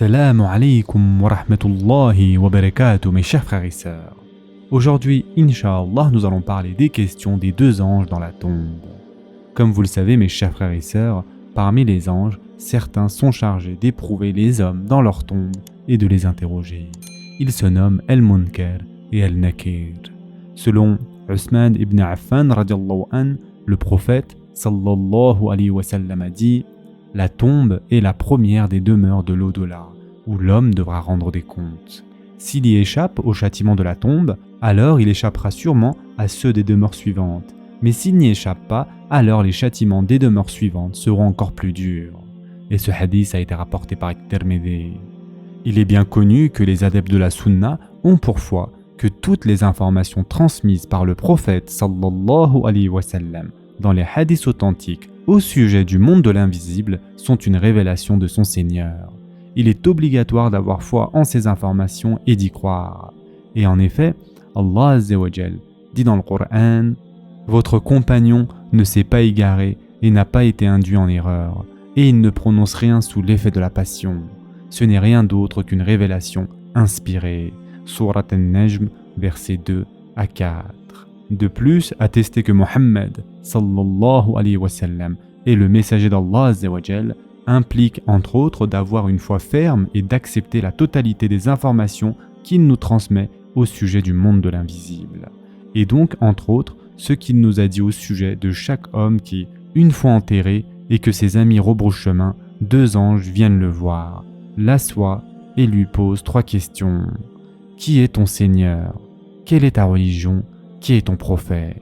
Assalamu alaikum wa rahmatullahi wa barakatuh, mes chers frères et sœurs. Aujourd'hui, Inch'Allah, nous allons parler des questions des deux anges dans la tombe. Comme vous le savez, mes chers frères et sœurs, parmi les anges, certains sont chargés d'éprouver les hommes dans leur tombe et de les interroger. Ils se nomment Al-Munkar et Al-Nakir. Selon Uthman ibn Affan, radiallahu an, le prophète, sallallahu alayhi wa sallam, a dit: la tombe est la première des demeures de l'au-delà, où l'homme devra rendre des comptes. S'il y échappe au châtiment de la tombe, alors il échappera sûrement à ceux des demeures suivantes. Mais s'il n'y échappe pas, alors les châtiments des demeures suivantes seront encore plus durs. Et ce hadith a été rapporté par At-Tirmidhi. Il est bien connu que les adeptes de la Sunna ont pour foi que toutes les informations transmises par le prophète sallallahu alayhi wa sallam dans les hadiths authentiques au sujet du monde de l'invisible sont une révélation de son Seigneur. Il est obligatoire d'avoir foi en ces informations et d'y croire. Et en effet, Allah Azza wa Jal dit dans le Coran: votre compagnon ne s'est pas égaré et n'a pas été induit en erreur, et il ne prononce rien sous l'effet de la passion. Ce n'est rien d'autre qu'une révélation inspirée. Surat An-Najm, versets 2 à 4. De plus, attester que Mohammed sallallahu alayhi wa sallam est le messager d'Allah Azza wa Jal implique entre autres d'avoir une foi ferme et d'accepter la totalité des informations qu'il nous transmet au sujet du monde de l'invisible. Et donc, entre autres, ce qu'il nous a dit au sujet de chaque homme qui, une fois enterré et que ses amis rebroussent chemin, deux anges viennent le voir, l'assoient et lui posent trois questions. Qui est ton Seigneur? Quelle est ta religion? Qui est ton prophète?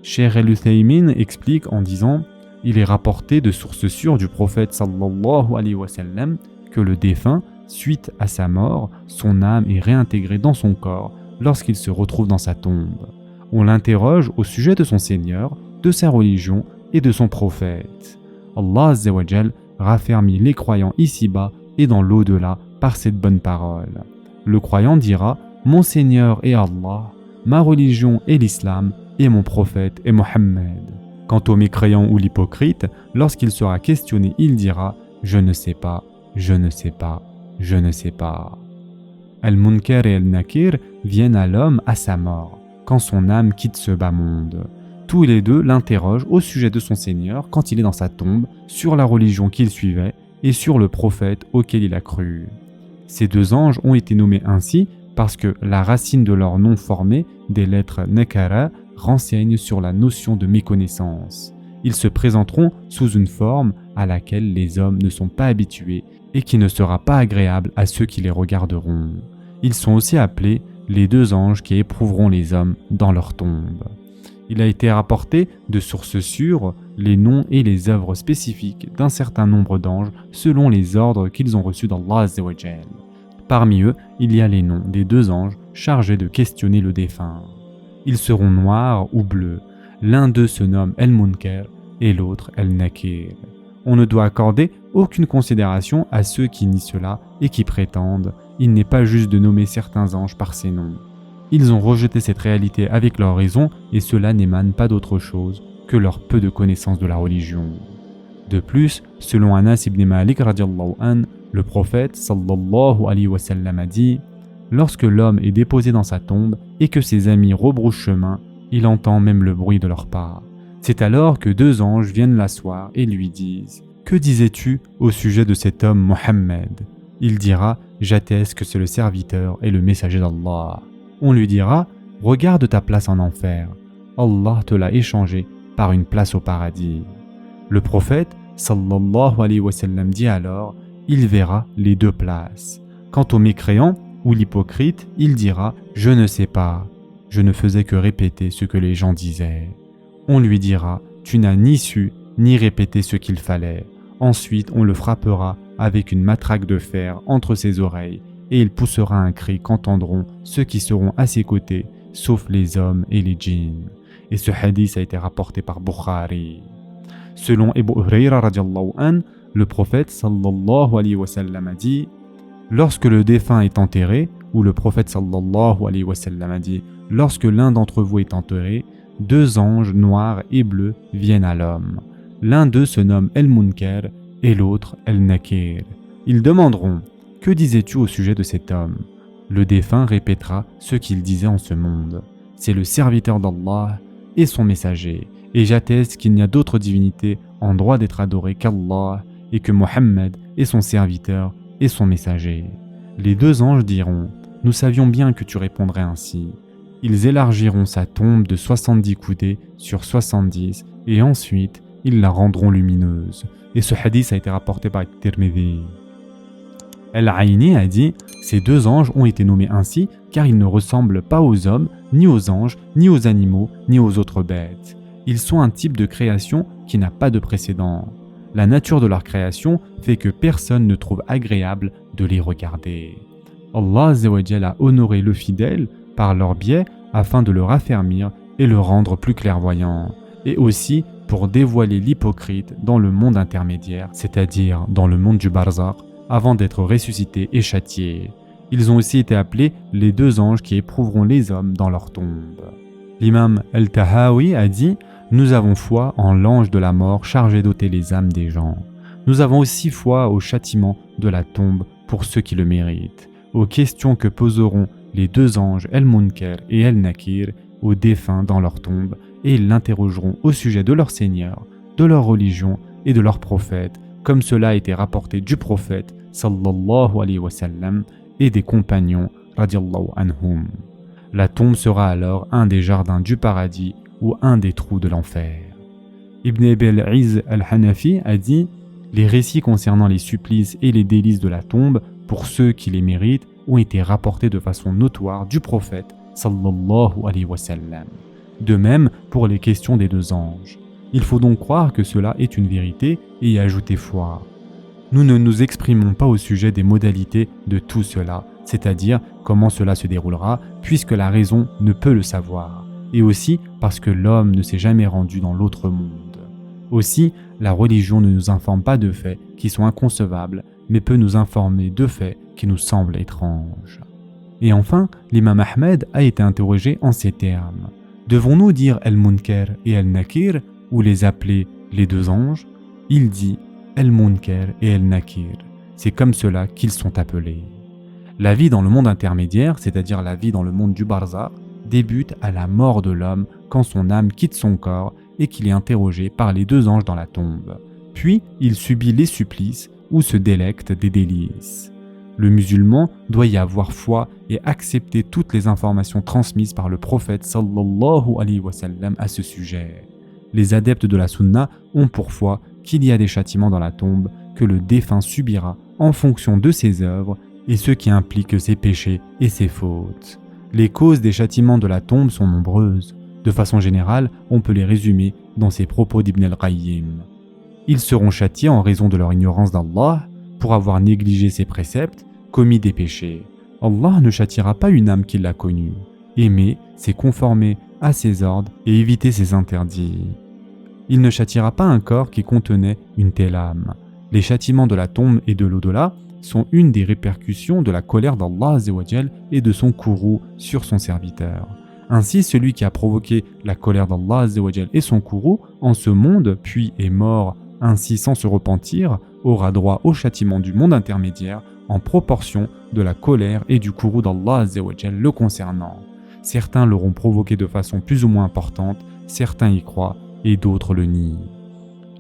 Cheikh Al-Uthaymin explique en disant: il est rapporté de sources sûres du prophète sallallahu alayhi wa sallam que le défunt, suite à sa mort, son âme est réintégrée dans son corps lorsqu'il se retrouve dans sa tombe. On l'interroge au sujet de son Seigneur, de sa religion et de son prophète. Allah Azza wa Jal raffermit les croyants ici-bas et dans l'au-delà par cette bonne parole. Le croyant dira: mon Seigneur est Allah, ma religion est l'islam et mon prophète est Mohammed. Quant au mécréant ou l'hypocrite, lorsqu'il sera questionné, il dira: je ne sais pas, je ne sais pas, je ne sais pas. Al-Munkar et Al-Nakir viennent à l'homme à sa mort, quand son âme quitte ce bas monde. Tous les deux l'interrogent au sujet de son Seigneur quand il est dans sa tombe, sur la religion qu'il suivait et sur le prophète auquel il a cru. Ces deux anges ont été nommés ainsi parce que la racine de leur nom formé, des lettres Nakara, renseigne sur la notion de méconnaissance. Ils se présenteront sous une forme à laquelle les hommes ne sont pas habitués et qui ne sera pas agréable à ceux qui les regarderont. Ils sont aussi appelés les deux anges qui éprouveront les hommes dans leur tombe. Il a été rapporté de sources sûres les noms et les œuvres spécifiques d'un certain nombre d'anges selon les ordres qu'ils ont reçus d'Allah Azza wa Jal. Parmi eux, il y a les noms des deux anges chargés de questionner le défunt. Ils seront noirs ou bleus. L'un d'eux se nomme Al-Munkar et l'autre Al-Nakir. On ne doit accorder aucune considération à ceux qui nient cela et qui prétendent. Il n'est pas juste de nommer certains anges par ces noms. Ils ont rejeté cette réalité avec leur raison et cela n'émane pas d'autre chose que leur peu de connaissance de la religion. De plus, selon Anas ibn Malik radiallahu an, le prophète sallallahu alayhi wa sallam a dit: lorsque l'homme est déposé dans sa tombe et que ses amis rebroussent chemin, il entend même le bruit de leurs pas. C'est alors que deux anges viennent l'asseoir et lui disent: que disais-tu au sujet de cet homme Mohammed? Il dira: j'atteste que c'est le serviteur et le messager d'Allah. On lui dira: regarde ta place en enfer. Allah te l'a échangé par une place au paradis. Le prophète sallallahu alayhi wa sallam dit alors: il verra les deux places. Quant au mécréant ou l'hypocrite, il dira: je ne sais pas, je ne faisais que répéter ce que les gens disaient. On lui dira: tu n'as ni su ni répété ce qu'il fallait. Ensuite on le frappera avec une matraque de fer entre ses oreilles et il poussera un cri qu'entendront ceux qui seront à ses côtés, sauf les hommes et les djinns. Et ce hadith a été rapporté par Bukhari. Selon Abu Hurayra radiallahu an, le prophète sallallahu alayhi wa sallam a dit: lorsque le défunt est enterré, ou le prophète sallallahu alayhi wa sallam a dit: lorsque l'un d'entre vous est enterré, deux anges noirs et bleus viennent à l'homme. L'un d'eux se nomme Al-Munkar et l'autre Al-Nakir. Ils demanderont: Que disais-tu au sujet de cet homme ? Le défunt répétera ce qu'il disait en ce monde. C'est le serviteur d'Allah et son messager, et j'atteste qu'il n'y a d'autre divinité en droit d'être adoré qu'Allah, et que Mohammed est son serviteur et son messager. Les deux anges diront : nous savions bien que tu répondrais ainsi. Ils élargiront sa tombe de 70 coudées sur 70, et ensuite ils la rendront lumineuse. Et ce hadith a été rapporté par Tirmidhi. Al-Aini a dit : ces deux anges ont été nommés ainsi car ils ne ressemblent pas aux hommes, ni aux anges, ni aux animaux, ni aux autres bêtes. Ils sont un type de création qui n'a pas de précédent. La nature de leur création fait que personne ne trouve agréable de les regarder. Allah Azza wa Jalla a honoré le fidèle par leur biais afin de le raffermir et le rendre plus clairvoyant, et aussi pour dévoiler l'hypocrite dans le monde intermédiaire, c'est-à-dire dans le monde du barzakh, avant d'être ressuscités et châtiés. Ils ont aussi été appelés les deux anges qui éprouveront les hommes dans leur tombe. L'imam Al-Tahawi a dit : nous avons foi en l'ange de la mort chargé d'ôter les âmes des gens. Nous avons aussi foi au châtiment de la tombe pour ceux qui le méritent, aux questions que poseront les deux anges El-Munkar et El-Nakir aux défunts dans leur tombe, et ils l'interrogeront au sujet de leur Seigneur, de leur religion et de leur prophète, comme cela a été rapporté du prophète sallallahu alayhi wa sallam et des compagnons radiallahu anhum. La tombe sera alors un des jardins du paradis ou un des trous de l'enfer. Ibn Abil Izz al-Hanafi a dit : les récits concernant les supplices et les délices de la tombe pour ceux qui les méritent ont été rapportés de façon notoire du prophète sallallahu alayhi wa sallam. De même pour les questions des deux anges. Il faut donc croire que cela est une vérité et y ajouter foi. Nous ne nous exprimons pas au sujet des modalités de tout cela, c'est-à-dire comment cela se déroulera, puisque la raison ne peut le savoir, et aussi parce que l'homme ne s'est jamais rendu dans l'autre monde. Aussi, la religion ne nous informe pas de faits qui sont inconcevables, mais peut nous informer de faits qui nous semblent étranges. Et enfin, l'imam Ahmed a été interrogé en ces termes. Devons-nous dire El-Munkar et El-Nakir ou les appeler les deux anges ? Il dit El-Munkar et El-Nakir. C'est comme cela qu'ils sont appelés. La vie dans le monde intermédiaire, c'est-à-dire la vie dans le monde du barzakh, débute à la mort de l'homme quand son âme quitte son corps et qu'il est interrogé par les deux anges dans la tombe. Puis, il subit les supplices ou se délecte des délices. Le musulman doit y avoir foi et accepter toutes les informations transmises par le prophète sallallahu alayhi wa sallam à ce sujet. Les adeptes de la sunna ont pour foi qu'il y a des châtiments dans la tombe que le défunt subira en fonction de ses œuvres et ce qui implique ses péchés et ses fautes. Les causes des châtiments de la tombe sont nombreuses. De façon générale, on peut les résumer dans ces propos d'Ibn al-Qayyim. Ils seront châtiés en raison de leur ignorance d'Allah, pour avoir négligé ses préceptes, commis des péchés. Allah ne châtiera pas une âme qui l'a connue. Aimer, c'est conformer à ses ordres et éviter ses interdits. Il ne châtiera pas un corps qui contenait une telle âme. Les châtiments de la tombe et de l'au-delà sont une des répercussions de la colère d'Allah Azza wa Jal et de son courroux sur son serviteur. Ainsi, celui qui a provoqué la colère d'Allah Azza wa Jal et son courroux en ce monde, puis est mort ainsi sans se repentir, aura droit au châtiment du monde intermédiaire en proportion de la colère et du courroux d'Allah Azza wa Jal le concernant. Certains l'auront provoqué de façon plus ou moins importante, certains y croient et d'autres le nient.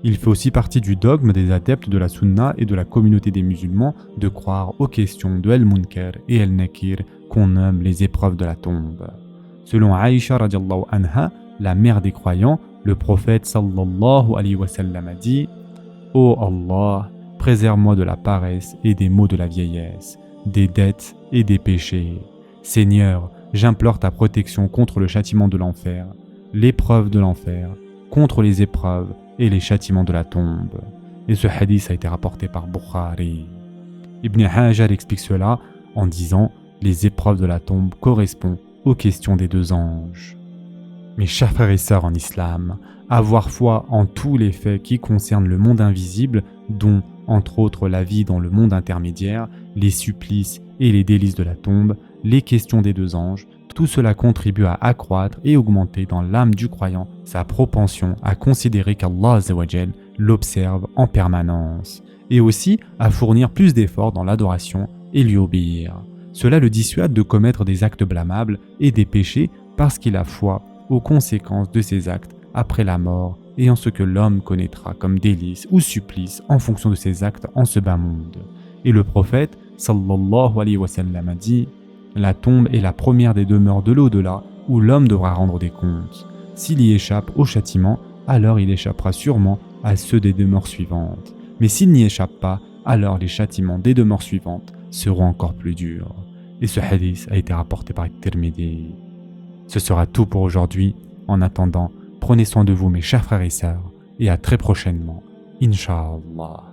Il fait aussi partie du dogme des adeptes de la sunna et de la communauté des musulmans de croire aux questions de El-Munkar et El-Nakir qu'on nomme les épreuves de la tombe. Selon Aïcha radiallahu anha, la mère des croyants, le prophète sallallahu alayhi wa sallam a dit : Ô Allah, préserve-moi de la paresse et des maux de la vieillesse, des dettes et des péchés. Seigneur, j'implore ta protection contre le châtiment de l'enfer, l'épreuve de l'enfer, contre les épreuves et les châtiments de la tombe. Et ce hadith a été rapporté par Bukhari. Ibn Hajar explique cela en disant : les épreuves de la tombe correspondent aux questions des deux anges. Mes chers frères et sœurs en islam, avoir foi en tous les faits qui concernent le monde invisible, dont, entre autres, la vie dans le monde intermédiaire, les supplices et les délices de la tombe, les questions des deux anges, tout cela contribue à accroître et augmenter dans l'âme du croyant sa propension à considérer qu'Allah Azza wa Jal l'observe en permanence, et aussi à fournir plus d'efforts dans l'adoration et lui obéir. Cela le dissuade de commettre des actes blâmables et des péchés parce qu'il a foi aux conséquences de ses actes après la mort et en ce que l'homme connaîtra comme délice ou supplice en fonction de ses actes en ce bas monde. Et le prophète, sallallahu alayhi wa sallam, a dit « La tombe est la première des demeures de l'au-delà où l'homme devra rendre des comptes. S'il y échappe au châtiment, alors il échappera sûrement à ceux des demeures suivantes. Mais s'il n'y échappe pas, alors les châtiments des demeures suivantes seront encore plus durs. » Et ce hadith a été rapporté par Tirmidhi. Ce sera tout pour aujourd'hui. En attendant, prenez soin de vous mes chers frères et sœurs, et à très prochainement, Inch'Allah.